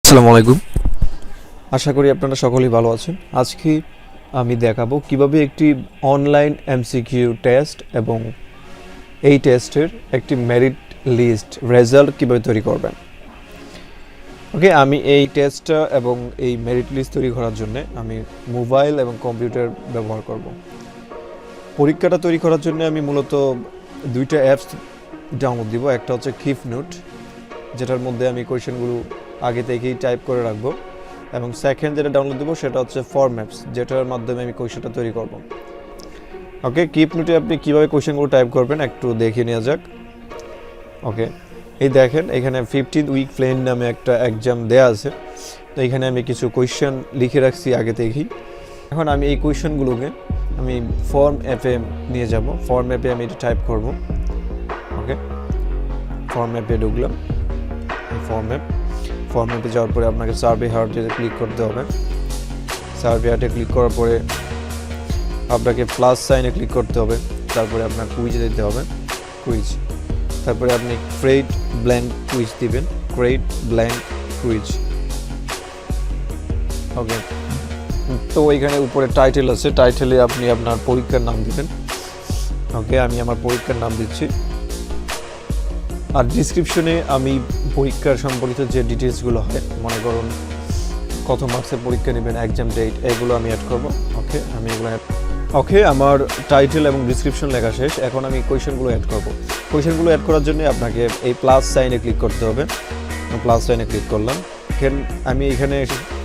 আসসালামু আলাইকুম। আশা করি আপনারা সকলেই ভালো আছেন। আজকে আমি দেখাবো কিভাবে একটি অনলাইন এমসিকিউ টেস্ট এবং এই টেস্টের একটি মেরিট লিস্ট রেজাল্ট কিভাবে তৈরি করবেন। ওকে, আমি এই টেস্টটা এবং এই মেরিট লিস্ট তৈরি করার জন্য আমি মোবাইল এবং কম্পিউটার ব্যবহার করব। পরীক্ষাটা তৈরি করার জন্য আমি মূলত দুইটা অ্যাপস ডাউনলোড দিব। একটা হচ্ছে কিপনোট, যেটার মধ্যে আমি কোয়েশ্চেনগুলো আগে থেকেই টাইপ করে রাখবো, এবং সেকেন্ড যেটা ডাউনলোড দেবো সেটা হচ্ছে ফরম্যাপস, যেটার মাধ্যমে আমি কোয়েশ্চেনটা তৈরি করব। ওকে, কিপনোটে আপনি কীভাবে কোয়েশ্চেনগুলো টাইপ করবেন একটু দেখে নেওয়া যাক। ওকে, এই দেখেন এখানে 15th উইক প্ল্যান নামে একটা এক্সাম দেওয়া আছে। তো এখানে আমি কিছু কোয়েশ্চেন লিখে রাখছি আগে থেকেই। এখন আমি এই কোয়েশ্চেনগুলোকে আমি ফর্ম অ্যাপে নিয়ে যাব। ফর্ম অ্যাপে আমি এটা টাইপ করব। ওকে, ফর্ম অ্যাপে ঢুকলাম। ফর্ম অ্যাপে যাওয়ার পরে আপনাকে সার্ভে হার্টে ক্লিক করতে হবে। সার্ভে হার্টে ক্লিক করার পরে আপনাকে প্লাস সাইনে ক্লিক করতে হবে। তারপরে আপনার কুইজে দিতে হবে, কুইজ। তারপরে আপনি ক্রিয়েট ব্ল্যাঙ্ক কুইজ দিবেন, ক্রিয়েট ব্ল্যাঙ্ক কুইজ। ওকে, তো এখানে উপরে টাইটেল আছে, টাইটেলে আপনি আপনার পরীক্ষার নাম দিবেন। ওকে, আমি আমার পরীক্ষার নাম দিচ্ছি। আর ডিসক্রিপশনে আমি পরীক্ষার সম্পর্কিত যে ডিটেলসগুলো হয়, মনে করুন কত মার্কসের পরীক্ষা নেবেন, এক্সাম ডেট, এগুলো আমি অ্যাড করব। আমি এগুলো আমার টাইটেল এবং ডিসক্রিপশন লেখা শেষ। এখন আমি কোয়েশ্চেনগুলো অ্যাড করব। কোয়েশ্চেনগুলো অ্যাড করার জন্য আপনাকে এই প্লাস সাইনে ক্লিক করতে হবে। প্লাস সাইনে ক্লিক করলাম। আমি এখানে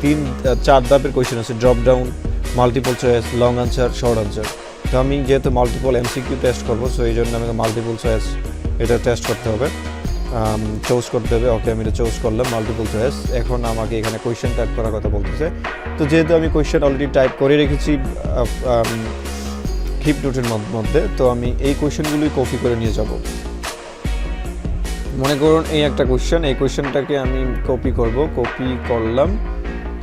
3-4 ধাপের কোয়েশ্চেন আছে, drop down, multiple choice, long answer, short answer. তো আমি যেহেতু মাল্টিপল এমসিকিউ টেস্ট করবো, সো এই জন্য আমাকে মাল্টিপল চয়েস এটা টেস্ট করতে হবে, চুজ করতে হবে। ওকে, আমি এটা চুজ করলাম মাল্টিপল চয়েস। এখন আমাকে এখানে কোয়েশ্চেন টাইপ করার কথা বলতেছে। তো যেহেতু আমি কোয়েশ্চেন অলরেডি টাইপ করে রেখেছি কিপনোটের মধ্যে, তো আমি এই কোয়েশ্চেনগুলোই কপি করে নিয়ে যাব। মনে করুন এই একটা কোয়েশ্চেন, এই কোয়েশ্চেনটাকে আমি কপি করব। কপি করলাম।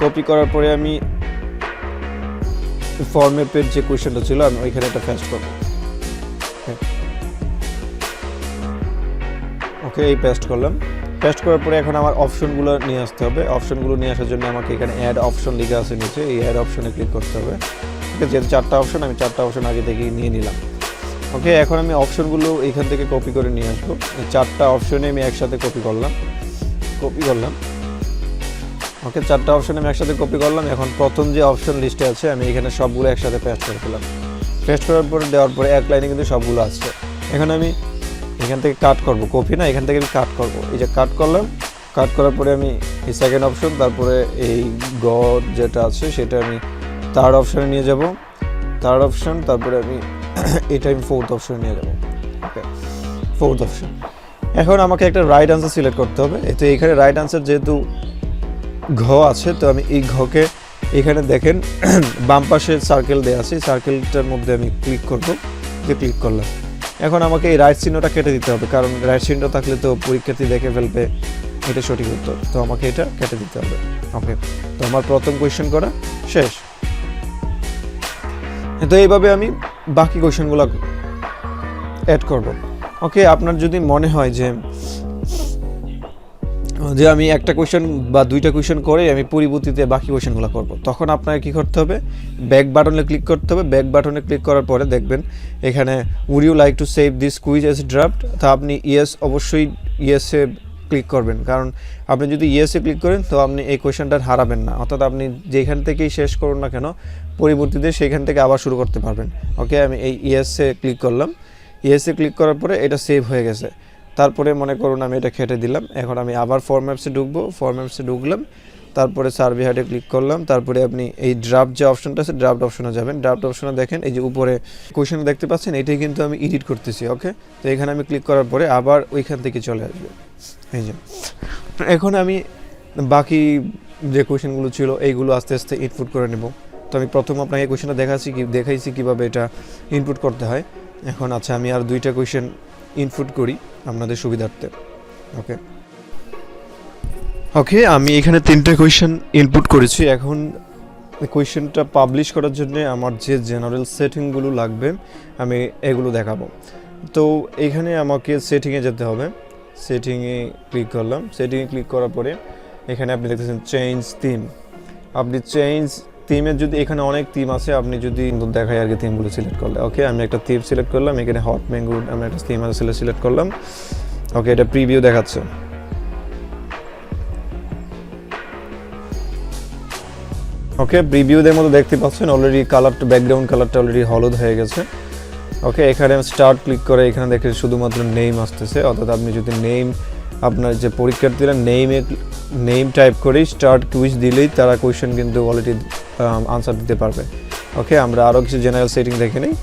কপি করার পরে আমি ফরম্যাপের যে কোয়েশ্চেনটা ছিল আমি ওইখানে একটা পেস্ট করব। ওকে, এই পেস্ট করলাম। পেস্ট করার পরে এখন আমার অপশনগুলো নিয়ে আসতে হবে। অপশনগুলো নিয়ে আসার জন্য আমাকে এখানে অ্যাড অপশন লেখা আছে নিচে, এই অ্যাড অপশনে ক্লিক করতে হবে। ঠিক আছে, যেহেতু 4টা অপশন, আমি 4টা অপশন আগে থেকেই নিয়ে নিলাম। ওকে, এখন আমি অপশনগুলো এখান থেকে কপি করে নিয়ে আসবো। এই 4টা অপশনে আমি একসাথে কপি করলাম। ওকে, 4টা অপশন আমি একসাথে কপি করলাম। এখন প্রথম যে অপশন লিস্টে আছে আমি এখানে সবগুলো একসাথে পেস্ট করে দিলাম। পেস্ট করার পরে দেওয়ার পরে এক লাইনে কিন্তু সবগুলো আসছে। এখন আমি এখান থেকে কাট করব, কপি না, এখান থেকে আমি কাট করব। এই যে কাট করলাম। কাট করার পরে আমি এই সেকেন্ড অপশন, তারপরে এই গড যেটা আছে সেটা আমি থার্ড অপশনে নিয়ে যাব। থার্ড অপশন, তারপরে আমি এটা আমি ফোর্থ অপশনে নিয়ে যাব। ওকে, ফোর্থ অপশন। এখন আমাকে একটা রাইট আনসার সিলেক্ট করতে হবে। তো এখানে রাইট আনসার যেহেতু ঘ আছে, তো আমি এই ঘকে এখানে দেখেন বাম পাশে সার্কেল দেওয়া আছে, সার্কেলটার মধ্যে আমি ক্লিক করব। যে ক্লিক করলাম, এখন আমাকে এই রাইট চিহ্নটা কেটে দিতে হবে, কারণ রাইট চিহ্ন থাকলে তো পরীক্ষার্থী দেখে ফেলবে এটা সঠিক উত্তর। তো আমাকে এটা কেটে দিতে হবে। ওকে, তো আমার প্রথম কোয়েশ্চেন করা শেষ। তো এইভাবে আমি বাকি কোয়েশ্চেনগুলো অ্যাড করব। ওকে, আপনার যদি মনে হয় যে আমি একটা কোয়েশ্চেন বা দুইটা কোয়েশ্চেন করে আমি পরবর্তীতে বাকি কোয়েশ্চেনগুলো করব, তখন আপনাকে কী করতে হবে, ব্যাক বাটনে ক্লিক করতে হবে। ব্যাক বাটনে ক্লিক করার পরে দেখবেন এখানে would you like to save this quiz as draft. তা আপনি ইয়েস, অবশ্যই ইয়েসে ক্লিক করবেন, কারণ আপনি যদি ইয়েসে ক্লিক করেন তো আপনি এই কোয়েশ্চেনটা হারাবেন না। অর্থাৎ আপনি যেখান থেকেই শেষ করুন না কেন, পরবর্তীতে সেখান থেকে আবার শুরু করতে পারবেন। ওকে, আমি এই ইয়েসে ক্লিক করলাম। ইয়েসে ক্লিক করার পরে এটা সেভ হয়ে গেছে। তারপরে মনে করুন আমি এটা কেটে দিলাম। এখন আমি আবার ফরম্যাপসে ঢুকবো। ফরম্যাপসে ঢুকলাম, তারপরে সার্ভে হার্টে ক্লিক করলাম। তারপরে আপনি এই ড্রাফট যে অপশনটা আছে, ড্রাফট অপশনে যাবেন। ড্রাফট অপশনে দেখেন এই যে উপরে কোয়েশ্চেন দেখতে পাচ্ছেন, এটাই কিন্তু আমি এডিট করতেছি। ওকে, তো এখানে আমি ক্লিক করার পরে আবার ওইখান থেকে চলে আসবে। এই যে এখন আমি বাকি যে কোয়েশ্চেনগুলো ছিল এইগুলো আস্তে আস্তে ইনপুট করে নেব। তো আমি প্রথম আপনাকে কোয়েশ্চেনটা দেখাইছি কীভাবে এটা ইনপুট করতে হয়। এখন আচ্ছা, আমি আর দুইটা কোয়েশ্চেন ইনপুট করি আপনাদের সুবিধার্থে। ওকে, আমি এখানে 3টে কোয়েশ্চেন ইনপুট করেছি। এখন কোয়েশ্চেনটা পাবলিশ করার জন্য আমার যে জেনারেল সেটিংগুলো লাগবে আমি এগুলো দেখাবো। তো এখানে আমাকে সেটিংয়ে যেতে হবে। সেটিংয়ে ক্লিক করলাম। সেটিংয়ে ক্লিক করার পরে এখানে আপনি দেখতেছেন চেঞ্জ থিম, আপনি চেঞ্জ থিমের যদি এখানে অনেক থিম আছে, আপনি যদি দেখায় আর কি থিমগুলো সিলেক্ট করলে। ওকে, আমি একটা থিম সিলেক্ট করলাম, এখানে হট ম্যাঙ্গো আমি একটা থিম আছে সিলেক্ট করলাম। ওকে, এটা প্রিভিউ দেখাচ্ছে। ওকে, প্রিভিউদের মধ্যে দেখতে পাচ্ছেন অলরেডি কালারটা, ব্যাকগ্রাউন্ড কালারটা অলরেডি হলুদ হয়ে গেছে। ওকে, এখানে স্টার্ট ক্লিক করে এখানে দেখে শুধুমাত্র নেম আসতেছে, অর্থাৎ আপনি যদি নেম, আপনার যে পরীক্ষার্থীরা নেম টাইপ করেই স্টার্ট কুইজ দিলেই তারা কোয়েশ্চেন কিন্তু অলরেডি আনসার দিতে পারবে। ওকে, আমরা আরও কিছু জেনারেল সেটিং দেখে নিই।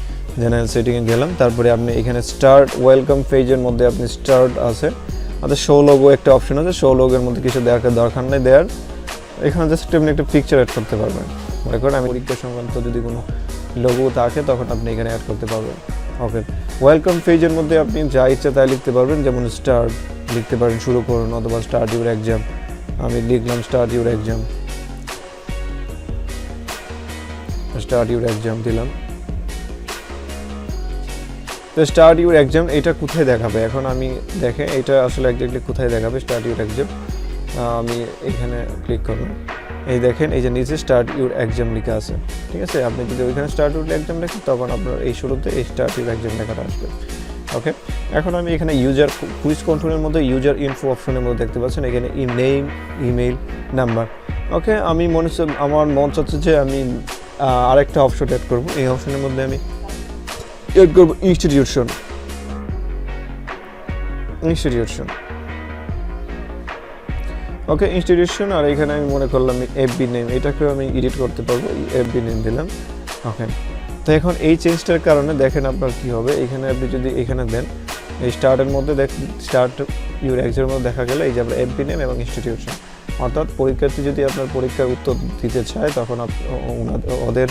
জেনারেল সেটিংয়ে গেলাম, তারপরে আপনি এখানে স্টার্ট ওয়েলকাম পেজের মধ্যে আপনি স্টার্ট আছে, অর্থাৎ শো লোগো একটা অপশন আছে, শো লোগোর মধ্যে কিছু দেওয়ার দরকার নেই দেওয়ার, এখানে জাস্ট আপনি একটা পিকচার অ্যাড করতে পারবেন। মনে করেন আমি পরীক্ষা সংক্রান্ত যদি কোনো লোগো থাকে তখন আপনি এখানে অ্যাড করতে পারবেন। ওকে, ওয়েলকাম পেজের মধ্যে আপনি যা ইচ্ছা তাই লিখতে পারবেন, যেমন স্টার্ট লিখতে পারেন, শুরু করুন, অথবা স্টার্ট ইউর এক্সাম, আমি লিখলাম start your exam, start your exam দিলাম। তো স্টার্ট ইউর এক্সাম এটা কোথায় দেখাবে এখন আমি দেখে, এটা আসলে একজাক্টলি কোথায় দেখাবে স্টার্ট ইউর এক্সাম, আমি এখানে ক্লিক করলাম, এই দেখেন এই যে নিচে স্টার্ট ইউর এক্সাম লেখা আছে। ঠিক আছে, আপনি যদি ওইখানে স্টার্ট ইউর এক্সাম লেখেন তখন আপনার এই শুরুতে এই স্টার্ট ইউর এক্সাম লেখাটা আসবে। ওকে, এখন আমি এখানে ইউজার কুইজ কন্ট্রোলের মধ্যে ইউজার ইনফো অপশনের মধ্যে দেখতে পাচ্ছেন এখানে নেম, ইমেইল, নাম্বার। ওকে, আমি আমার মন চাচ্ছে যে আমি আরেকটা অপশন অ্যাড করবো, এই অপশনের মধ্যে আমি অ্যাড করবো ইনস্টিটিউশন। ওকে, ইনস্টিটিউশন, আর এখানে আমি মনে করলাম এফবি নেম, এটাকেও আমি এডিট করতে পারবো, এফবি নেম দিলাম। ওকে, তো এখন এই চেঞ্জটার কারণে দেখেন আপনার কী হবে, এখানে আপনি যদি এখানে দেন এই স্টার্টের মধ্যে স্টার্ট ইউর এক্সামের মধ্যে দেখা গেলে এই যে আপনার এফবি নেম এবং ইনস্টিটিউশন, অর্থাৎ পরীক্ষার্থী যদি আপনার পরীক্ষার উত্তর দিতে চায় তখন ওদের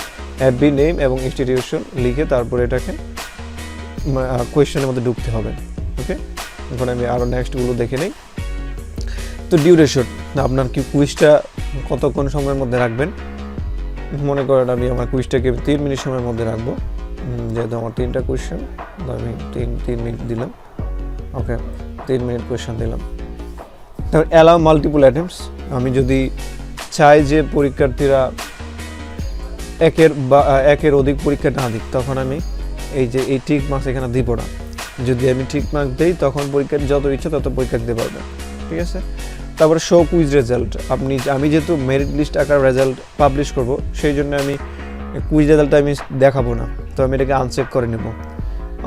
এফবি নেম এবং ইনস্টিটিউশন লিখে তারপরে এটাকে কোয়েশ্চেনের মধ্যে ঢুকতে হবে। ওকে, এখন আমি আরও নেক্সটগুলো দেখে নিই। তো ডিউরেশন, আপনার কি কুইজটা কতক্ষণ সময়ের মধ্যে রাখবেন, মনে করেন আমি আমার কুইজটাকে 3 মিনিট সময়ের মধ্যে রাখবো, যেহেতু আমার 3টা কোয়েশ্চেন, আমি 3 মিনিট দিলাম। ওকে, 3 মিনিট কোয়েশ্চেন দিলাম। তারপর অ্যালাউ মাল্টিপল অ্যাটেম্পটস, আমি যদি চাই যে পরীক্ষার্থীরা একের অধিক পরীক্ষা না দিক তখন আমি এই যে এই টিক মার্কস এখানে দিব না, যদি আমি টিক মার্ক দিই তখন পরীক্ষার যত ইচ্ছা তত পরীক্ষা দিতে পারবে। ঠিক আছে, তারপরে শো কুইজ রেজাল্ট, আমি যেহেতু মেরিট লিস্ট আকার রেজাল্ট পাবলিশ করব সেই জন্য আমি কুইজ রেজাল্টটা আমি দেখাবো না, তো আমি এটাকে আনচেক করে নেব।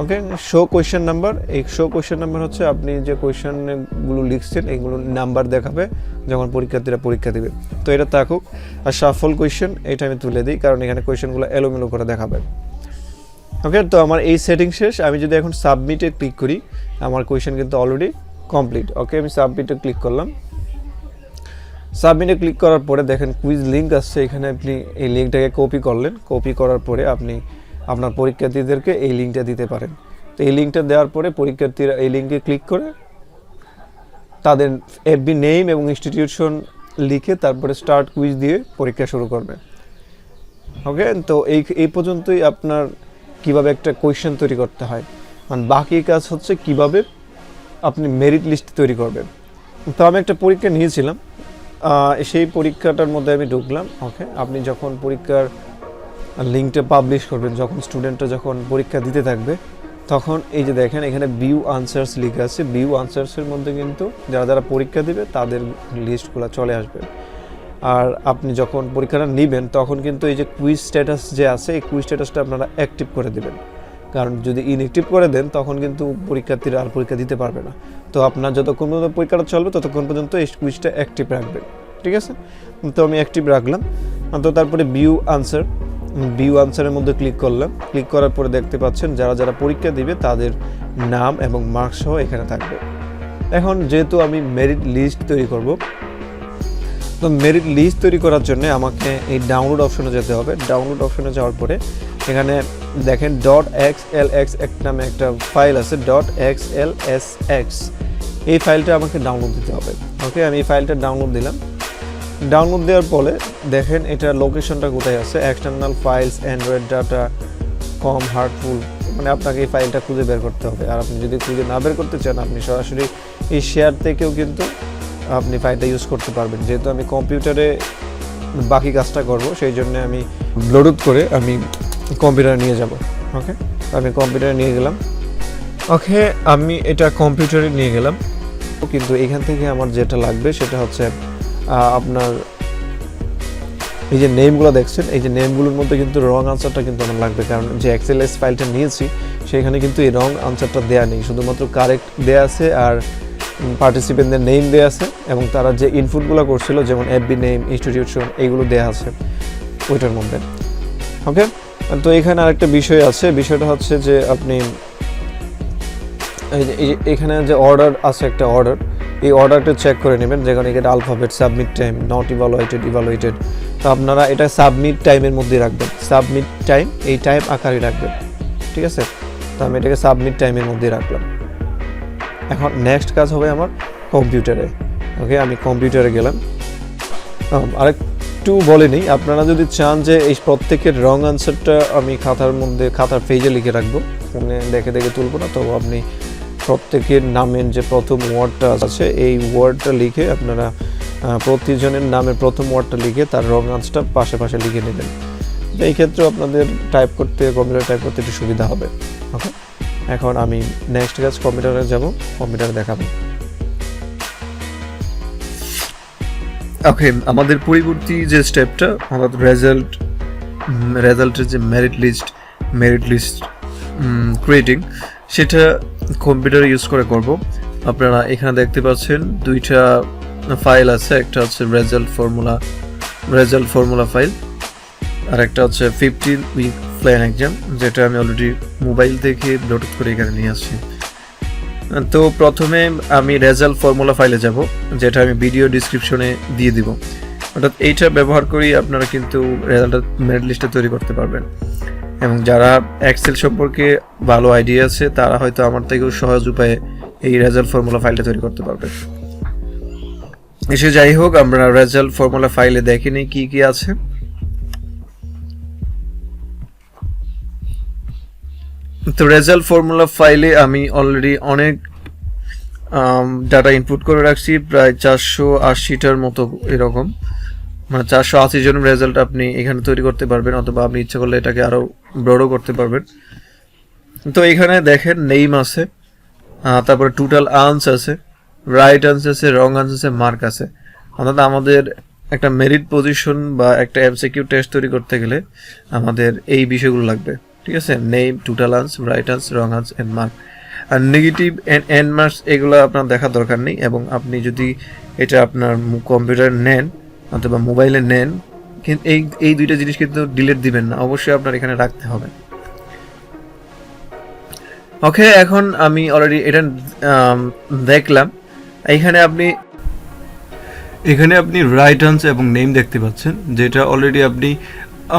ওকে, শো কোয়েশ্চেন নাম্বার, এই শো কোয়েশ্চেন নাম্বার হচ্ছে আপনি যে কোয়েশ্চেনগুলো লিখছেন এইগুলো নাম্বার দেখাবে যখন পরীক্ষার্থীরা পরীক্ষা দেবে, তো এটা থাকুক। আর শাফল কোয়েশ্চেন এটা আমি তুলে দিই, কারণ এখানে কোয়েশ্চেনগুলো এলোমেলো করে দেখাবে। ওকে, তো আমার এই সেটিং শেষ। আমি যদি এখন সাবমিটে ক্লিক করি আমার কোয়েশ্চেন কিন্তু অলরেডি কমপ্লিট। ওকে, আমি সাবমিটে ক্লিক করলাম। সাবমিটে ক্লিক করার পরে দেখেন কুইজ লিঙ্ক আসছে, এখানে আপনি এই লিঙ্কটাকে কপি করলেন, কপি করার পরে আপনি আপনার পরীক্ষার্থীদেরকে এই লিঙ্কটা দিতে পারেন। তো এই লিঙ্কটা দেওয়ার পরে পরীক্ষার্থীরা এই লিঙ্কে ক্লিক করে তাদের এফবি নেম এবং ইনস্টিটিউশন লিখে তারপরে স্টার্ট কুইজ দিয়ে পরীক্ষা শুরু করবে। ওকে, তো এই পর্যন্তই আপনার কিভাবে একটা কোয়েশ্চেন তৈরি করতে হয়, মানে বাকি কাজ হচ্ছে কিভাবে আপনি মেরিট লিস্ট তৈরি করবেন। তো আমি একটা পরীক্ষা নিয়েছিলাম, সেই পরীক্ষাটার মধ্যে আমি ঢুকলাম। ওকে, আপনি যখন পরীক্ষার লিঙ্কটা পাবলিশ করবেন, যখন স্টুডেন্টরা যখন পরীক্ষা দিতে থাকবে তখন এই যে দেখেন এখানে ভিউ আনসার্স লিখে আছে, ভিউ আনসার্সের মধ্যে কিন্তু যারা যারা পরীক্ষা দিবে তাদের লিস্টগুলো চলে আসবে। আর আপনি যখন পরীক্ষাটা নেবেন তখন কিন্তু এই যে কুইজ স্ট্যাটাস যে আছে এই কুইজ স্ট্যাটাসটা আপনারা অ্যাক্টিভ করে দেবেন, কারণ যদি ইনঅ্যাক্টিভ করে দেন তখন কিন্তু পরীক্ষার্থীরা আর পরীক্ষা দিতে পারবে না। তো আপনার যতক্ষণ পর্যন্ত পরীক্ষাটা চলবে ততক্ষণ পর্যন্ত এই কুইজটা অ্যাক্টিভ রাখবেন। ঠিক আছে, তো আমি অ্যাক্টিভ রাখলাম। তো তারপরে ভিউ আনসারের মধ্যে ক্লিক করলাম, ক্লিক করার পরে দেখতে পাচ্ছেন যারা যারা পরীক্ষা দিবে তাদের নাম এবং মার্কস সহ এখানে থাকবে। এখন যেহেতু আমি মেরিট লিস্ট তৈরি করব, তো মেরিট লিস্ট তৈরি করার জন্য আমাকে এই ডাউনলোড অপশনে যেতে হবে। ডাউনলোড অপশনে যাওয়ার পরে এখানে দেখেন .xlsx নামে একটা ফাইল আছে, .xlsx, এই ফাইলটা আমাকে ডাউনলোড দিতে হবে। ওকে, আমি এই ফাইলটা ডাউনলোড দিলাম। ডাউনলোড দেওয়ার পরে দেখেন এটা লোকেশনটা কোথায় আছে, এক্সটার্নাল ফাইলস অ্যান্ড্রয়েড ডাটা কম হার্টফুল, মানে আপনাকে এই ফাইলটা খুঁজে বের করতে হবে। আর আপনি যদি খুঁজে না বের করতে চান আপনি সরাসরি এই শেয়ার থেকেও কিন্তু আপনি ফাইলটা ইউজ করতে পারবেন। যেহেতু আমি কম্পিউটারে বাকি কাজটা করব, সেই জন্য আমি ব্লুটুথ করে আমি কম্পিউটারে নিয়ে যাব। ওকে, আমি কম্পিউটারে নিয়ে গেলাম। ওকে, আমি এটা কম্পিউটারে নিয়ে গেলাম, কিন্তু এখান থেকে আমার যেটা লাগবে সেটা হচ্ছে আপনার এই যে নেমগুলো দেখছেন, এই যে নেমগুলোর মধ্যে কিন্তু রং আনসারটা কিন্তু আমার লাগবে, কারণ যে এক্সএলএস ফাইলটা নিয়েছি সেখানে কিন্তু এই রং আনসারটা দেওয়া নেই, শুধুমাত্র কারেক্ট দেওয়া আছে আর পার্টিসিপেন্টদের নেম দেওয়া আছে এবং তারা যে ইনপুটগুলো করছিল যেমন এফবি নেম, ইনস্টিটিউশন, এইগুলো দেওয়া আছে ওইটার মধ্যে। ওকে, তো এখানে আরেকটা বিষয় আছে, বিষয়টা হচ্ছে যে আপনি এখানে যে অর্ডার আছে, একটা অর্ডার, এই অর্ডারটা চেক করে নেবেন, যেখানে এখানে alphabet, submit time, not evaluated, তো আপনারা এটা সাবমিট টাইমের মধ্যে রাখবেন, সাবমিট টাইম এই টাইম আকারে রাখবেন, ঠিক আছে? তো আমি এটাকে সাবমিট টাইমের মধ্যে রাখলাম। এখন নেক্সট কাজ হবে আমার কম্পিউটারে। ওকে, আমি কম্পিউটারে গেলাম। আরেকটু বলে নিই, আপনারা যদি চান যে এই প্রত্যেকের রং আনসারটা আমি খাতার পেজে লিখে রাখবো, ফোনে দেখে তুলবো না, তো আপনি প্রত্যেকের নামের যে প্রথম ওয়ার্ডটা আছে এই ওয়ার্ডটা লিখে আপনারা প্রতিজনের নামের প্রথম ওয়ার্ডটা লিখে তার রং আনসারটা পাশে লিখে নেবেন। এই ক্ষেত্রে আপনাদের কম্পিউটার টাইপ করতে একটু সুবিধা হবে। ওকে, এখন আমি নেক্সট কাজ কম্পিউটারে যাব, কম্পিউটারে দেখাবো। ওকে, আমাদের পরবর্তী যে স্টেপটা, আমাদের রেজাল্টের যে মেরিট লিস্ট ক্রিয়েটিং, সেটা কম্পিউটার ইউজ করে করব। আপনারা এখানে দেখতে পাচ্ছেন দুইটা ফাইল আছে, একটা হচ্ছে রেজাল্ট ফর্মুলা ফাইল, আর একটা হচ্ছে 15 উইক প্ল্যান এক্সাম, যেটা আমি অলরেডি মোবাইল থেকে ব্লুটুথ করে এখানে নিয়ে আসছি। তো প্রথমে আমি রেজাল্ট ফর্মুলা ফাইলে যাব, যেটা আমি ভিডিও ডিসক্রিপশনে দিয়ে দিব। অর্থাৎ এইটা ব্যবহার করি আপনারা কিন্তু রেজাল্টের মেরিট লিস্টটা তৈরি করতে পারবেন, এবং যারা এক্সেল সম্পর্কে ভালো আইডিয়া আছে তারা হয়তো আমার থেকেও সহজ উপায়ে এই রেজাল্ট ফর্মুলা ফাইলটা তৈরি করতে পারবেন। এসে যাই হোক, আমরা রেজাল্ট ফর্মুলা ফাইলে দেখে নিই কি আছে। তো রেজাল্ট ফর্মুলা ফাইলে আমি অলরেডি অনেক ডাটা ইনপুট করে রাখছি, প্রায় 480টার মতো, এরকম মানে 480 জন রেজাল্ট আপনি এখানে তৈরি করতে পারবেন, অথবা আপনি ইচ্ছা করলে এটাকে আরো বড় করতে পারবেন। তো এখানে দেখেন নেম আছে, তারপরে টোটাল আনসার আছে, রাইট আনসার আছে, রং আনসার আছে, মার্ক আছে। অর্থাৎ আমাদের একটা মেরিট পজিশন বা একটা এমসিকিউ টেস্ট তৈরি করতে গেলে আমাদের এই বিষয়গুলো লাগবে, ঠিক আছে? Name, total answer, right answer, wrong answer and mark. আর নেগেটিভ এন্ড মার্কস এগুলো আপনার দেখার দরকার নেই, এবং আপনি যদি এটা আপনার কম্পিউটার নেন অথবা মোবাইলে নেন, কিন্তু এই দুইটা জিনিস কিন্তু ডিলিট দিবেন না, অবশ্যই আপনার এখানে রাখতে হবে। ওকে, এখন আমি অলরেডি এটা দেখলাম। এখানে আপনি রাইট আনসার এবং নেম দেখতে পাচ্ছেন, যেটা অলরেডি আপনি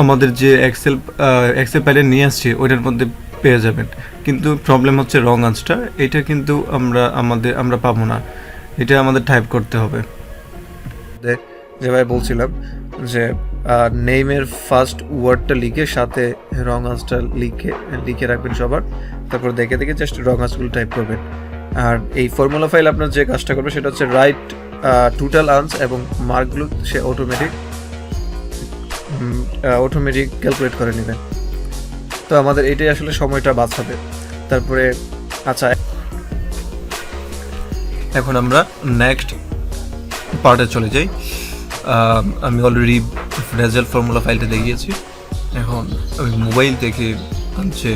আমাদের যে এক্সেল ফাইলে নিয়ে আসছি ওইটার মধ্যে পেয়ে যাবেন। কিন্তু প্রবলেম হচ্ছে রং আনসারটা, এটা কিন্তু আমরা পাবো না, এটা আমাদের টাইপ করতে হবে। যেভাবে বলছিলাম যে নেমের ফার্স্ট ওয়ার্ডটা লিখে সাথে রং আনসারটা লিখে রাখবেন সবার, তারপর দেখে জাস্ট রং আনসারগুলো টাইপ করবেন। আর এই ফর্মুলা ফাইল আপনার যে কাজটা করবে সেটা হচ্ছে রাইট টোটাল আনসার এবং মার্কগুলো সে অটোমেটিক ক্যালকুলেট করে নেবেন। তো আমাদের এটাই আসলে সময়টা বাঁচাবে। তারপরে আচ্ছা, এখন আমরা নেক্সট পার্টে চলে যাই। আমি অলরেডি রেজাল্ট ফর্মুলা ফাইলটা দেখিয়েছি, এখন আমি মোবাইল থেকে যে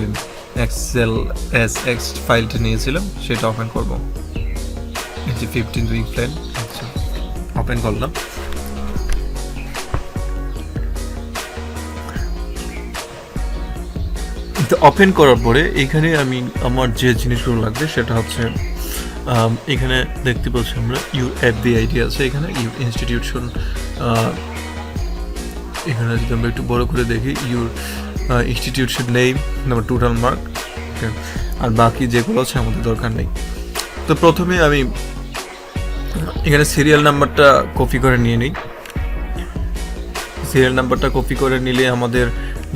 এক্সএলএসএক্স ফাইলটা নিয়েছিলাম সেটা ওপেন করব। এই যে 15 উইক প্ল্যান, আচ্ছা ওপেন করলাম। তো ওপেন করার পরে এখানে আমি আমার যে জিনিসগুলো লাগবে সেটা হচ্ছে এখানে দেখতে পাচ্ছি আমরা ইউর এফবি আইডি আছে, এখানে ইউর ইনস্টিটিউশন, এখানে যদি আমরা একটু বড় করে দেখি your institution name, number total mark, আর বাকি যেগুলো আছে আমাদের দরকার নেই। তো প্রথমে আমি এখানে সিরিয়াল নাম্বারটা কপি করে নিয়ে নিই। সিরিয়াল নাম্বারটা কপি করে নিলে আমাদের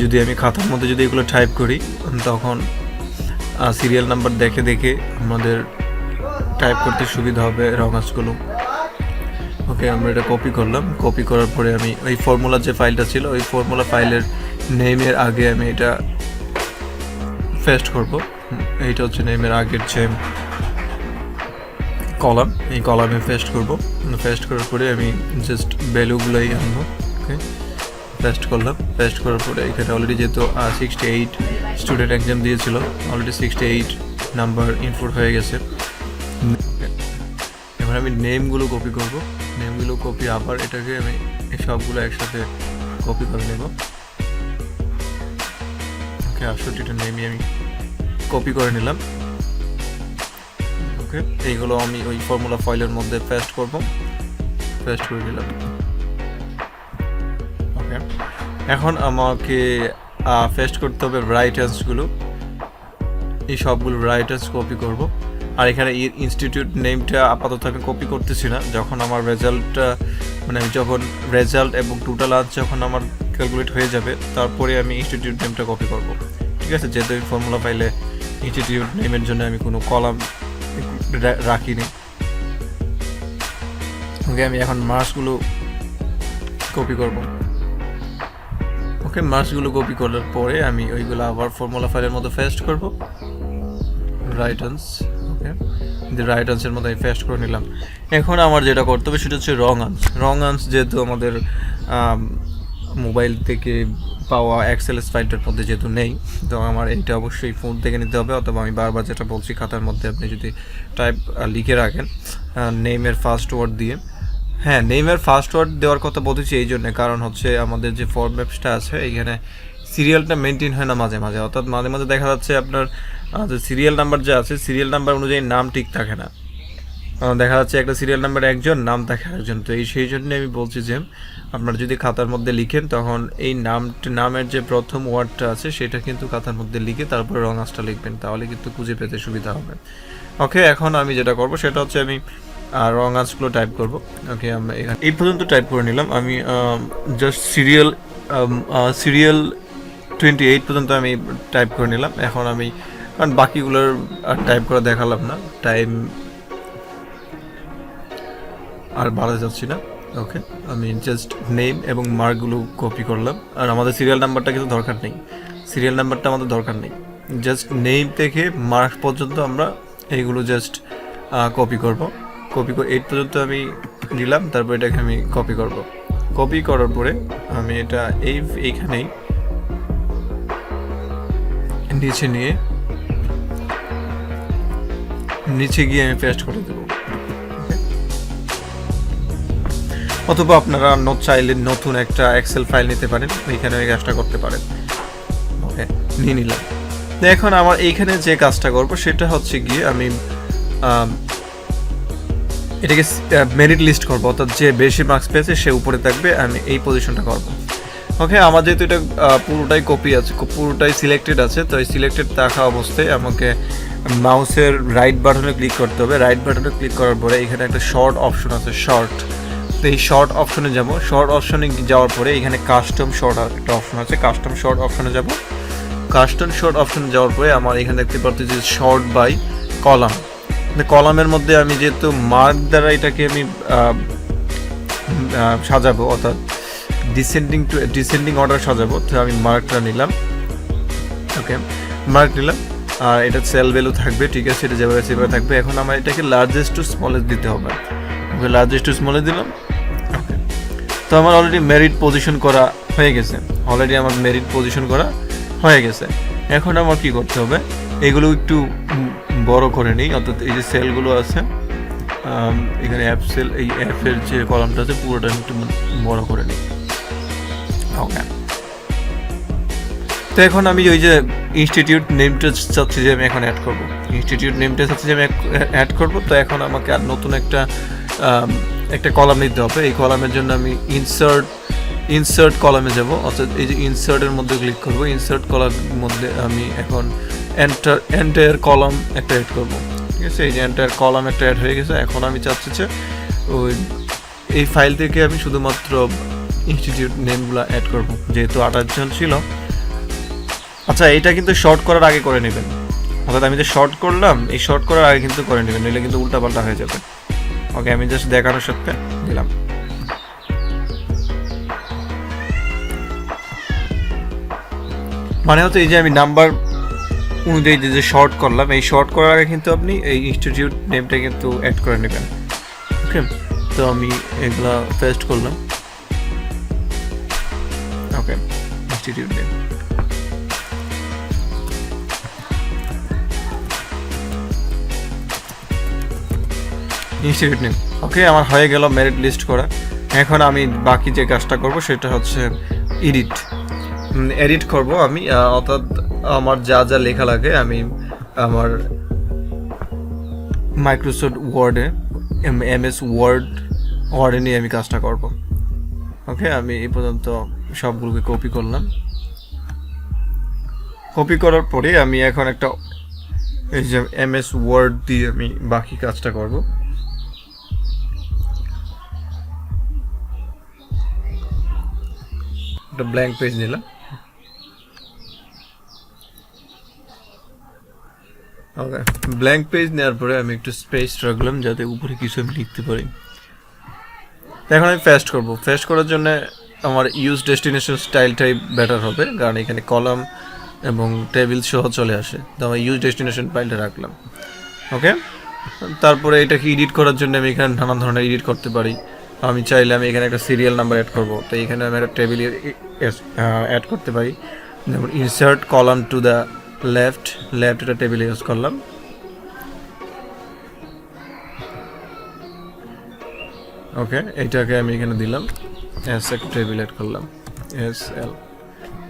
যদি আমি খাতার মধ্যে যদি এগুলো টাইপ করি তখন সিরিয়াল নাম্বার দেখে আমাদের টাইপ করতে সুবিধা হবে রং আনসারগুলো। ওকে, আমরা এটা কপি করলাম। কপি করার পরে আমি ওই ফর্মুলার যে ফাইলটা ছিল ওই ফর্মুলা ফাইলের নেমের আগে আমি এটা পেস্ট করব। এইটা হচ্ছে নেমের আগের যে কলাম, এই কলামে পেস্ট করব। পেস্ট করার পরে আমি জাস্ট ভ্যালুগুলোই আনবো। ওকে, পেস্ট করলাম। পেস্ট করার পরে এখানে অলরেডি যেহেতু 68 স্টুডেন্ট এক্সাম দিয়েছিল, অলরেডি 68 নাম্বার ইনপুট হয়ে গেছে। এবার আমি নেমগুলো কপি করব। নেমগুলো কপি আবার এটাকে আমি এই সবগুলো একসাথে কপি করে নেব। ওকে, 68টা নেমই আমি কপি করে নিলাম। ওকে, এইগুলো আমি ওই ফর্মুলা ফাইলের মধ্যে পেস্ট করব। পেস্ট করে দিলাম। ওকে, এখন আমাকে পেস্ট করতে হবে রাইট হ্যান্ডসগুলো। এই সবগুলো রাইট হ্যান্ডস কপি করব। আর এখানে ইনস্টিটিউট নেমটা আপাতত আমি কপি করতেছি না। যখন আমার রেজাল্টটা মানে আমি যখন রেজাল্ট এবং টোটাল আজ যখন আমার ক্যালকুলেট হয়ে যাবে তারপরে আমি ইনস্টিটিউট নেমটা কপি করব। ঠিক আছে, যেহেতু এই ফর্মুলা ফাইলে ইনস্টিটিউট নেমের জন্য আমি কোনো কলাম রাখিনি। ওকে, আমি এখন মার্কসগুলো কপি করব। ওকে, মার্কসগুলো কপি করার পরে আমি ওইগুলো আবার ফর্মুলা ফাইলের মধ্যে পেস্ট করব। রাইট হ্যান্ডস, ওকে, রাইট হ্যান্ডসের মধ্যে আমি পেস্ট করে নিলাম। এখন আমার যেটা করতে হবে সেটা হচ্ছে রং হ্যান্ডস। রং হ্যান্ডস যেহেতু আমাদের মোবাইল থেকে পাওয়া এক্সএলএস ফাইলটার মধ্যে যেহেতু নেই, তো আমার এইটা অবশ্যই ফোন থেকে নিতে হবে। অথবা আমি বারবার যেটা বলছি, খাতার মধ্যে আপনি যদি টাইপ লিখে রাখেন নেমের ফার্স্ট ওয়ার্ড দিয়ে। হ্যাঁ, নেমের ফার্স্ট ওয়ার্ড দেওয়ার কথা বলতেছি এই জন্যে, কারণ হচ্ছে আমাদের যে ফর্ম ম্যাপসটা আছে এখানে সিরিয়ালটা মেনটেন হয় না মাঝে মাঝে। অর্থাৎ মাঝে মাঝে দেখা যাচ্ছে আপনার যে সিরিয়াল নাম্বার যে আছে সিরিয়াল নাম্বার অনুযায়ী নাম ঠিক থাকে না। দেখা যাচ্ছে একটা সিরিয়াল নাম্বার একজন, নাম থাকে একজন। তো সেই জন্য আমি বলছি যে আপনারা যদি খাতার মধ্যে লিখেন তখন এই নামের যে প্রথম ওয়ার্ডটা আছে সেটা কিন্তু খাতার মধ্যে লিখে তারপরে রং আঁচটা লিখবেন, তাহলে কিন্তু খুঁজে পেতে সুবিধা হবে। ওকে, এখন আমি যেটা করব সেটা হচ্ছে আমি রং আঁচগুলো টাইপ করব। ওকে, আমরা এখানে এই পর্যন্ত টাইপ করে নিলাম। আমি জাস্ট সিরিয়াল 28 পর্যন্ত আমি টাইপ করে নিলাম। এখন আমি কারণ বাকিগুলোর আর টাইপ করে দেখালাম না, টাইম আর বাড়াতে যাচ্ছি না। ওকে, আমি জাস্ট নেম এবং মার্কগুলো কপি করলাম। আর আমাদের সিরিয়াল নাম্বারটা কিন্তু দরকার নেই, সিরিয়াল নাম্বারটা আমাদের দরকার নেই। জাস্ট নেম থেকে মার্ক পর্যন্ত আমরা এইগুলো জাস্ট কপি করব। কপি করে 8 পর্যন্ত আমি দিলাম, তারপর এটাকে আমি কপি করব। কপি করার পরে আমি এটা এইখানেই নিচে গিয়ে আমি পেস্ট করে দেবো। অথবা আপনারা চাইলে নতুন একটা এক্সেল ফাইল নিতে পারেন, এইখানে ওই কাজটা করতে পারেন। ওকে, নিয়ে নিলাম। এখন আমার এইখানে যে কাজটা করব সেটা হচ্ছে গিয়ে আমি এটাকে মেরিট লিস্ট করব, অর্থাৎ যে বেশি মার্কস পেয়েছে সে উপরে থাকবে, আমি এই পজিশনটা করব। ওকে, আমার যেহেতু এটা পুরোটাই কপি আছে, পুরোটাই সিলেক্টেড আছে, তো এই সিলেক্টেড থাকা অবস্থায় আমাকে মাউসের রাইট বাটনে ক্লিক করতে হবে। রাইট বাটনে ক্লিক করার পরে এখানে একটা শর্ট অপশন আছে, শর্ট। তো এই শর্ট অপশনে যাব। শর্ট অপশনে যাওয়ার পরে এখানে কাস্টম শর্ট একটা অপশন আছে, কাস্টম শর্ট অপশনে যাব। কাস্টম শর্ট অপশনে যাওয়ার পরে আমার এখানে দেখতে পাচ্ছি যে শর্ট বাই কলাম। কলামের মধ্যে আমি যেহেতু মার্ক দ্বারা এটাকে আমি সাজাবো, অর্থাৎ ডিসেন্ডিং অর্ডার সাজাবো, তো আমি মার্কটা নিলাম। ওকে, মার্ক নিলাম। আর এটা সেল ভ্যালু থাকবে, ঠিক আছে, এটা যেভাবে সেভাবে থাকবে। এখন আমার এটাকে লার্জেস্ট টু স্মলেস্ট দিতে হবে। ওকে, লার্জেস্ট টু স্মলেস্ট দিলাম। ওকে, তো আমার অলরেডি মেরিট পজিশন করা হয়ে গেছে। এখন আমার কি করতে হবে, এগুলো একটু বড় করে নিই। অর্থাৎ এই যে সেলগুলো আছে এখানে অ্যাপ সেল, এই অ্যাপের যে কলামটা আছে পুরোটা একটু বড় করে নিই। ওকে, তো এখন আমি ওই যে ইনস্টিটিউট নেমটা চাচ্ছি যে আমি এখন অ্যাড করব। তো এখন আমাকে আর নতুন একটা কলাম নিতে হবে। এই কলামের জন্য আমি ইনসার্ট কলামে যাব। অর্থাৎ এই যে ইনসার্টের মধ্যে ক্লিক করব। ইনসার্ট কলামের মধ্যে আমি এখন এন্টায়ার কলাম একটা অ্যাড করব। ঠিক আছে, এই যে এন্টায়ার কলাম একটা অ্যাড হয়ে গেছে। এখন আমি চাচ্ছি যে এই ফাইল থেকে আমি শুধুমাত্র ইনস্টিটিউট নেমগুলো অ্যাড করব, যেহেতু 28 জন ছিল। আচ্ছা, এটা কিন্তু শর্ট করার আগে করে নেবেন। অর্থাৎ আমি যে শর্ট করলাম, এই শর্ট করার আগে কিন্তু করে নেবেন, নইলে কিন্তু উল্টাপাল্টা হয়ে যাবে। ওকে, আমি জাস্ট দেখানোর সাথে দিলাম। মানে হচ্ছে এই যে আমি নাম্বার অনুযায়ী যে শর্ট করলাম, এই শর্ট করার আগে কিন্তু আপনি এই ইনস্টিটিউট নেমটা কিন্তু অ্যাড করে নেবেন। ওকে, তো আমি এগুলা পেস্ট করলাম। ওকে, ইনস্টিটিউট নেম, ইনস্টিটিউট নেম। ওকে, আমার হয়ে গেল মেরিট লিস্ট করা। এখন আমি বাকি যে কাজটা করব সেটা হচ্ছে এডিট করব আমি, অর্থাৎ আমার যা যা লেখা লাগে আমি আমার মাইক্রোসফট ওয়ার্ডে, MS ওয়ার্ডে নিয়ে আমি কাজটা করব। ওকে, আমি এই পর্যন্ত সবগুলোকে কপি করলাম। কপি করার পরে আমি এখন একটা এই যে MS ওয়ার্ড দিয়ে আমি বাকি কাজটা করব। একটা ব্ল্যাঙ্ক পেজ নিলাম। ওকে, ব্ল্যাঙ্ক পেজ নেওয়ার পরে আমি একটু স্পেস রাখলাম যাতে উপরে কিছু আমি লিখতে পারি। এখন আমি পেস্ট করব। পেস্ট করার জন্য আমার ইউজ ডেস্টিনেশন স্টাইলটাই বেটার হবে, কারণ এখানে কলাম এবং টেবিল সহ চলে আসে। তো আমি ইউজ ডেস্টিনেশন ফাইলটা রাখলাম। ওকে, তারপরে এটাকে এডিট করার জন্য আমি এখানে নানা ধরনের এডিট করতে পারি। আমি চাইলে আমি এখানে একটা সিরিয়াল নাম্বার অ্যাড করব, তো এখানে আমি একটা টেবিল অ্যাড করতে পারি। যেমন insert column to the left একটা টেবিল ইউজ করলাম। ওকে, এইটাকে আমি এখানে দিলাম, একটা টেবিল অ্যাড করলাম, SL।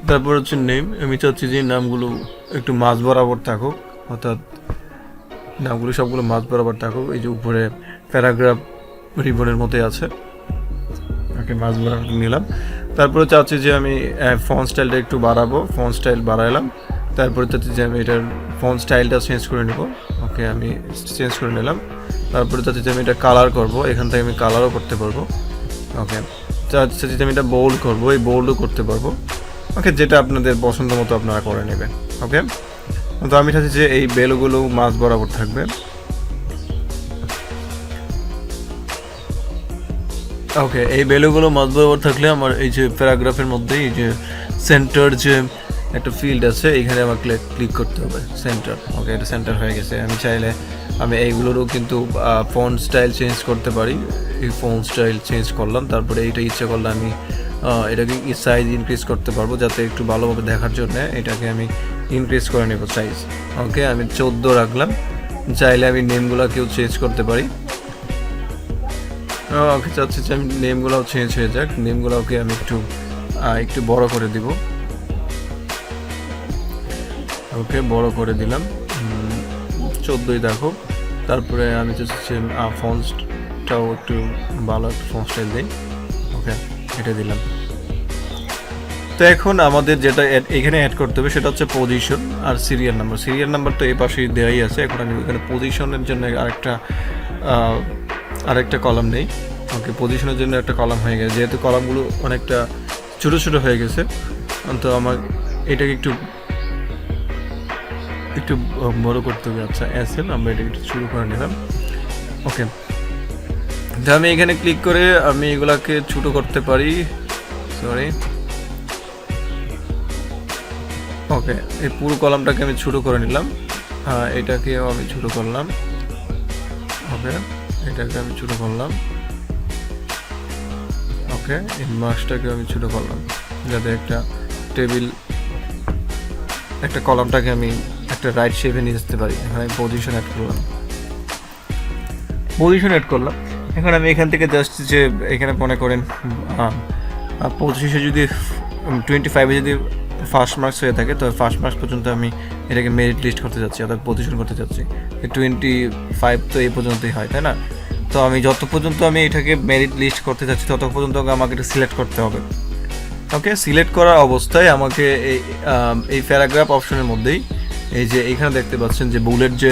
তারপর হচ্ছে নেম, আমি চাচ্ছি যে নামগুলো একটু মাঝ বরাবর থাকুক, অর্থাৎ নামগুলো সবগুলো মাঝ বরাবর থাকুক। এই যে উপরে প্যারাগ্রাফ রিবনের মতোই আছে। ওকে, মাঝ বরাবর নিলাম। তারপরে চাচ্ছি যে আমি ফন্ট স্টাইলটা একটু বাড়াবো, ফন্ট স্টাইল বাড়াইলাম। তারপরে চাচ্ছি যে আমি এটার ফন্ট স্টাইলটা চেঞ্জ করে নেব। ওকে, আমি চেঞ্জ করে নিলাম। তারপরে চাচ্ছি যে আমি এটা কালার করব, এখান থেকে আমি কালারও করতে পারবো। ওকে, চাচ্ছি যে আমি এটা বোল্ড করবো, এই বোল্ডও করতে পারবো। ওকে, যেটা আপনাদের পছন্দ মতো আপনারা করে নেবেন। ওকে, তো আমি চাচ্ছি যে এই বেলগুলো মাঝ বরাবর থাকবে। ওকে, এই বেলগুলো মাঝ বরাবর থাকলে আমার এই যে প্যারাগ্রাফের মধ্যে এই যে সেন্টার যে একটা ফিল্ড আছে, এখানে আমার ক্লিক করতে হবে সেন্টার। ওকে, এটা সেন্টার হয়ে গেছে। আমি চাইলে আমি এইগুলোরও কিন্তু ফন্ট স্টাইল চেঞ্জ করতে পারি। এই ফন্ট স্টাইল চেঞ্জ করলাম। তারপরে এইটা ইচ্ছে করলে আমি এটাকে সাইজ ইনক্রিজ করতে পারবো, যাতে একটু ভালোভাবে দেখার জন্য এটাকে আমি ইনক্রিজ করে নেব সাইজ। ওকে, আমি 14 রাখলাম। চাইলে আমি নেমগুলোকেও চেঞ্জ করতে পারি। ওকে, চাচ্ছি যে আমি নেমগুলোও চেঞ্জ হয়ে যাক, নেমগুলোকে আমি একটু বড় করে দিব। ওকে, বড় করে দিলাম, 14ই দেখো। তারপরে আমি চাচ্ছি ফন্টটাও একটু ভালো একটা ফন্ট স্টাইল দিই। ওকে, এটা দিলাম। তো এখন আমাদের যেটা এখানে অ্যাড করতে হবে সেটা হচ্ছে পজিশন আর সিরিয়াল নাম্বার। সিরিয়াল নাম্বার তো এই পাশেই দেওয়াই আছে। এখন আমি এখানে পজিশনের জন্য আরেকটা কলাম নেই। ওকে, পজিশনের জন্য একটা কলাম হয়ে গেছে। যেহেতু কলামগুলো অনেকটা ছোটো ছোটো হয়ে গেছে, তো আমার এটাকে একটু বড় করতে হবে। আচ্ছা, SL, আমরা এটা একটু শুরু করে নিলাম। ওকে, তো আমি এখানে ক্লিক করে আমি এগুলাকে ছোটো করতে পারি। সরি, ওকে, এই পুরো কলামটাকে আমি ছোটো করে নিলাম। এটাকেও আমি ছোটো করলাম। ওকে, এটাকে আমি ছোটো করলাম। ওকে, এই মাসটাকে আমি ছোটো করলাম, যাতে একটা কলামটাকে আমি একটা রাইট শেপে নিয়ে আসতে পারি। এখানে আমি পজিশন অ্যাড করলাম। এখন আমি এখান থেকে জাস্ট যে এখানে মনে করেন 25 যদি 25 যদি ফার্স্ট মার্কস হয়ে থাকে, তো ফার্স্ট মার্কস পর্যন্ত আমি এটাকে মেরিট লিস্ট করতে যাচ্ছি, অর্থাৎ পজিশন করতে যাচ্ছি। 25 তো এই পর্যন্তই হয়, তাই না? তো আমি যত পর্যন্ত আমি এটাকে মেরিট লিস্ট করতে যাচ্ছি তত পর্যন্ত আমাকে এটা সিলেক্ট করতে হবে। ওকে, সিলেক্ট করার অবস্থায় আমাকে এই প্যারাগ্রাফ অপশনের মধ্যেই এই যে এখানে দেখতে পাচ্ছেন যে বুলেট যে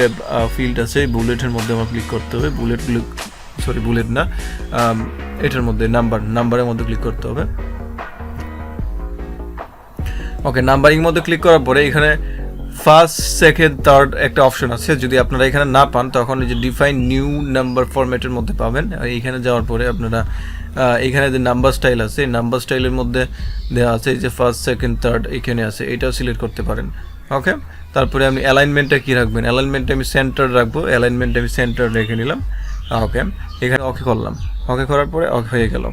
ফিল্ড আছে, এই বুলেটের মধ্যে আমার ক্লিক করতে হবে। বুলেট না, এটার মধ্যে নাম্বারের মধ্যে ক্লিক করতে হবে। ওকে, নাম্বারিং মধ্যে ক্লিক করার পরে এখানে ফার্স্ট, সেকেন্ড, থার্ড একটা অপশন আছে। যদি আপনারা এখানে না পান তখন এই যে ডিফাইন নিউ নাম্বার ফরম্যাটের মধ্যে পাবেন। এইখানে যাওয়ার পরে আপনারা এখানে যে নাম্বার স্টাইল আছে, এই নাম্বার স্টাইলের মধ্যে দেওয়া আছে এই যে ফার্স্ট সেকেন্ড থার্ড এখানে আছে, এটাও সিলেক্ট করতে পারেন। ওকে, তারপরে আমি অ্যালাইনমেন্টটা কী রাখবেন, অ্যালাইনমেন্টটা আমি সেন্টার রাখবো, অ্যালাইনমেন্টটা আমি সেন্টার রেখে নিলাম। ওকে, এখানে ওকে করলাম, ওকে করার পরে ওকে হয়ে গেল।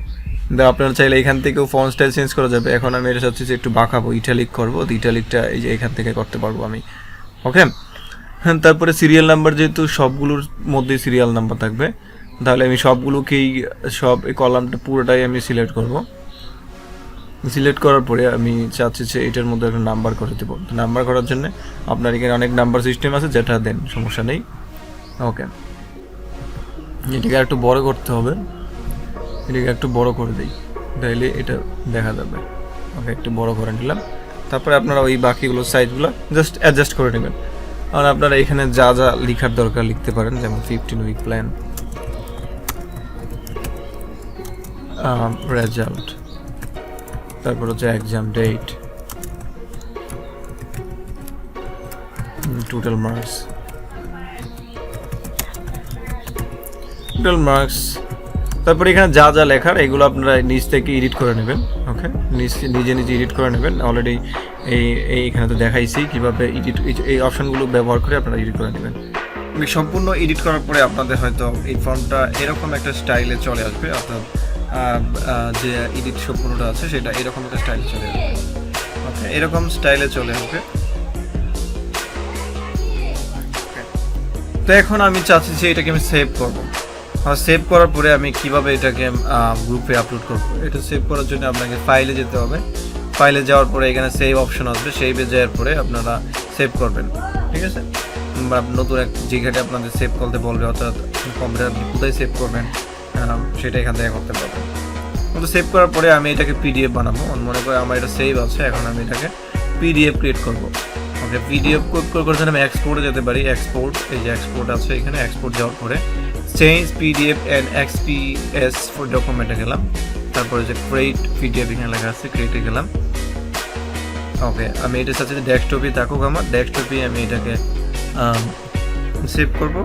আপনারা চাইলে এখান থেকেও ফন্ট স্টাইল চেঞ্জ করা যাবে। এখন আমি এটা চাচ্ছি যে একটু বাঁকাবো, ইটালিক করবো, ইটালিকটা এই যে এখান থেকে করতে পারবো আমি। ওকে, হ্যাঁ, তারপরে সিরিয়াল নাম্বার, যেহেতু সবগুলোর মধ্যেই সিরিয়াল নাম্বার থাকবে, তাহলে আমি সবগুলোকেই সব এই কলামটা পুরোটাই আমি সিলেক্ট করব। সিলেক্ট করার পরে আমি চাচ্ছি যে এটার মধ্যে একটা নাম্বার করে দেবো। নাম্বার করার জন্য আপনার এখানে অনেক নাম্বার সিস্টেম আছে, যেটা দেন, সমস্যা নেই। ওকে, এটাকে একটু বড় করতে হবে, এটাকে একটু বড় করে দিই, তাইলে এটা দেখা যাবে। ওকে, একটু বড় করে নিলাম। তারপরে আপনারা ওই বাকিগুলো সাইজগুলো জাস্ট অ্যাডজাস্ট করে নেবেন। আর আপনারা এখানে যা যা লেখার দরকার লিখতে পারেন, যেমন 15 উইক প্ল্যান, রেজাল্ট, তারপর হচ্ছে এক্সাম ডেট, টোটাল মার্কস, তারপরে এখানে যা যা লেখার এগুলো আপনারা নিজ থেকে এডিট করে নেবেন। ওকে, নিজে নিজে এডিট করে নেবেন। অলরেডি এইখানে তো দেখাইছি কীভাবে এডিট, এই অপশানগুলো ব্যবহার করে আপনারা এডিট করে নেবেন। সম্পূর্ণ এডিট করার পরে আপনাদের হয়তো এই ফর্মটা এরকম একটা স্টাইলে চলে আসবে, অর্থাৎ যে এডিট সম্পূর্ণটা আছে সেটা এরকম একটা স্টাইলে চলে আসবে। ওকে, এরকম স্টাইলে চলে আসবে। তো এখন আমি চাচ্ছি যে এটাকে আমি সেভ করবো। সেভ করার পরে আমি কিভাবে এটাকে গ্রুপে আপলোড করবো, এটা সেভ করার জন্য আপনাকে ফাইলে যেতে হবে। ফাইলে যাওয়ার পরে এখানে সেভ অপশন আসবে, সেভে যাওয়ার পরে আপনারা সেভ করবেন। ঠিক আছে, নতুন এক যেখানে আপনাদের সেভ করতে বলবে, অর্থাৎ কম্পিউটার কোথায় সেভ করবেন সেটা এখান থেকে করতে পারবেন। কিন্তু সেভ করার পরে আমি এটাকে পিডিএফ বানাবো। মনে করে আমার এটা সেভ আছে, এখন আমি এটাকে পিডিএফ ক্রিয়েট করবো। ওকে, পিডিএফ করার জন্য আমি এক্সপোর্টে যেতে পারি। এক্সপোর্ট, এই যে এক্সপোর্ট আছে এখানে, এক্সপোর্ট যাওয়ার পরে change PDF and XPS for ডকুমেন্টে গেলাম। তারপরে যে ক্রিয়েট পিডিএফ এখানে লেখা আছে, ক্রিয়েটে গেলাম। ওকে, আমি এটা চাচ্ছি যে ডেস্কটপে থাকুক, আমার ডেস্কটপে আমি এটাকে সেভ করব।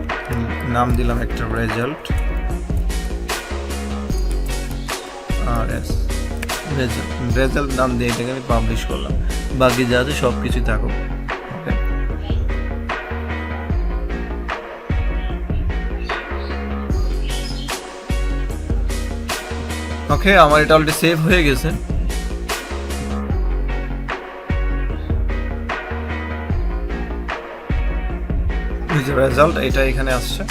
নাম দিলাম একটা রেজাল্ট, রেজাল্ট নাম দিয়ে এটাকে আমি পাবলিশ করলাম। বাকি যা আছে সব কিছুই থাকুক। ওকে, আমার এটা অলরেডি সেভ হয়ে গেছে। রেজাল্ট এটা এখানে আসছে।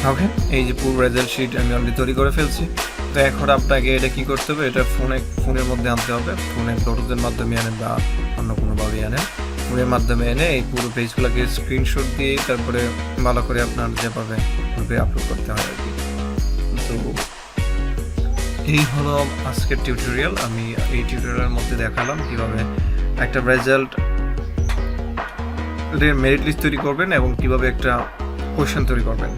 ওকে, এই যে পুরো রেজাল্ট শিট আমি অলরেডি তৈরি করে ফেলছি। তো এখন আপনাকে এটা কি করতে হবে, এটা ফোনের মধ্যে আনতে হবে। ফোনের ব্লুটুথের মাধ্যমে আনেন বা অন্য কোনোভাবেই আনেন, ফোনের মাধ্যমে এনে এই পুরো পেজগুলোকে স্ক্রিনশট দিয়ে তারপরে ভালো করে আপনার যেভাবে গ্রুপে আপলোড করতে হয় আর কি। তো এই হলো আজকের টিউটোরিয়াল। আমি এই টিউটোরিয়ালের মধ্যে দেখালাম কিভাবে একটা রেজাল্ট মেরিট লিস্ট তৈরি করবেন এবং কিভাবে একটা কোয়েশ্চেন তৈরি করবেন।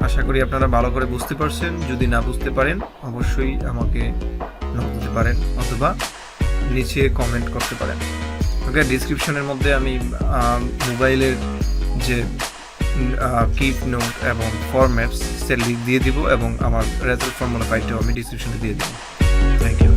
আশা করি আপনারা ভালো করে বুঝতে পারছেন। যদি না বুঝতে পারেন অবশ্যই আমাকে নক দিতে পারেন অথবা নিচে কমেন্ট করতে পারেন। ওকে, ডিসক্রিপশনের মধ্যে আমি মোবাইলের যে কিপ নোট এবং ফরম্যাটস সে লিঙ্ক দিয়ে দিব এবং আমার রেজাল্ট ফর্মুলা ফাইলটাও আমি ডিসক্রিপশনে দিয়ে দেবো। Thank you.